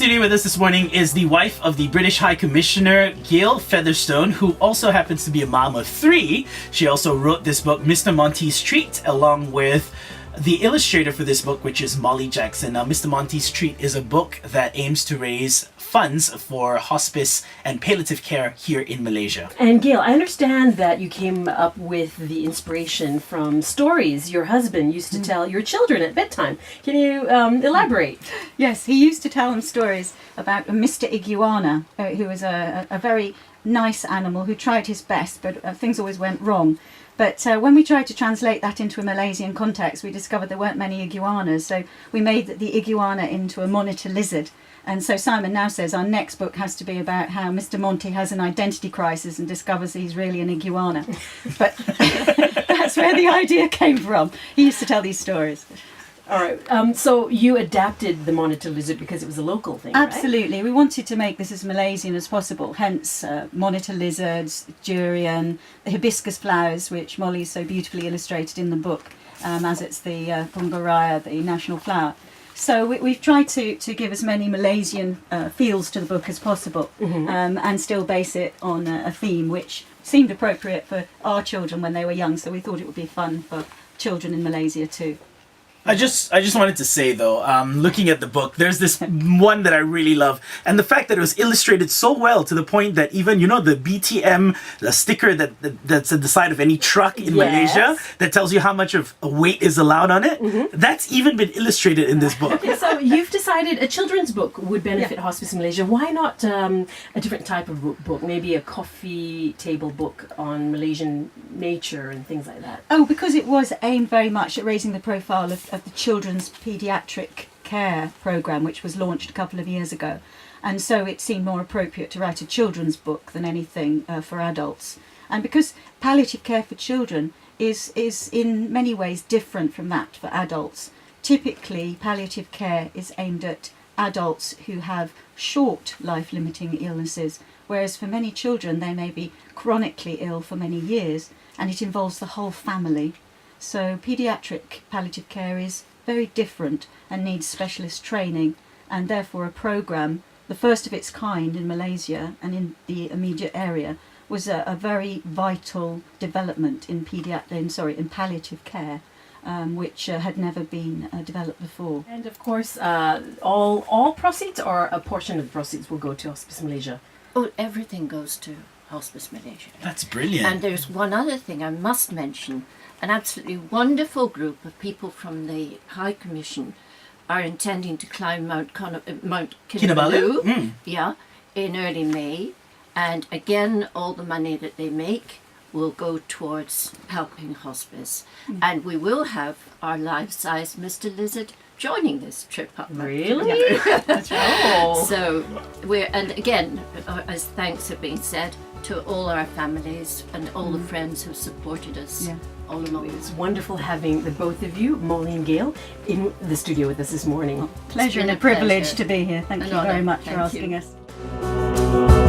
studio with us this morning is the wife of the British High Commissioner, Gail Featherstone, who also happens to be a mom of 3. She also wrote this book, Mr. Monty's Treat, along with the illustrator for this book, which is Mollie Jackson. Now, Mr. Monty's Treat is a book that aims to raise funds for hospice and palliative care here in Malaysia. And Gail, I understand that you came up with the inspiration from stories your husband used to tell your children at bedtime. Can you elaborate? Yes, he used to tell them stories about Mr. Iguana, who was a very nice animal who tried his best, but things always went wrong. But when we tried to translate that into a Malaysian context, we discovered there weren't many iguanas. So we made the iguana into a monitor lizard. And so Simon now says our next book has to be about how Mr. Monty has an identity crisis and discovers he's really an iguana. But that's where the idea came from. He used to tell these stories. All right. So you adapted the monitor lizard because it was a local thing, Absolutely. Right? We wanted to make this as Malaysian as possible, hence monitor lizards, durian, the hibiscus flowers, which Mollie so beautifully illustrated in the book, as it's the Bunga Raya, the national flower. So we've tried to give as many Malaysian feels to the book as possible, and still base it on a theme which seemed appropriate for our children when they were young, so we thought it would be fun for children in Malaysia too. I just wanted to say though, looking at the book, there's this one that I really love, and the fact that it was illustrated so well to the point that even, the BTM, the sticker that's at the side of any truck in Malaysia that tells you how much of a weight is allowed on it, that's even been illustrated in this book. Okay, so you've decided a children's book would benefit Hospis Malaysia. Why not a different type of book? Maybe a coffee table book on Malaysian nature and things like that? Oh, because it was aimed very much at raising the profile of the children's paediatric care programme, which was launched a couple of years ago. And so it seemed more appropriate to write a children's book than anything for adults. And because palliative care for children is in many ways different from that for adults. Typically, palliative care is aimed at adults who have short life-limiting illnesses, whereas for many children they may be chronically ill for many years, and it involves the whole family. So paediatric palliative care is very different and needs specialist training, and therefore a programme, the first of its kind in Malaysia and in the immediate area, was a very vital development in palliative care, which had never been developed before. And of course, all proceeds or a portion of the proceeds will go to Hospis Malaysia? Oh, everything goes to Hospis Malaysia. That's brilliant. And there's one other thing I must mention. An absolutely wonderful group of people from the High Commission are intending to climb Mount Kinabalu, in early May. And again, all the money that they make will go towards helping hospice. And we will have our life-size Mr. Lizard joining this trip up. Really? That's right. So and again, as thanks have been said, to all our families and all the friends who supported us all along. It's wonderful having the both of you, Mollie and Gail, in the studio with us this morning. Pleasure and a privilege to be here. Thank you very much for asking us.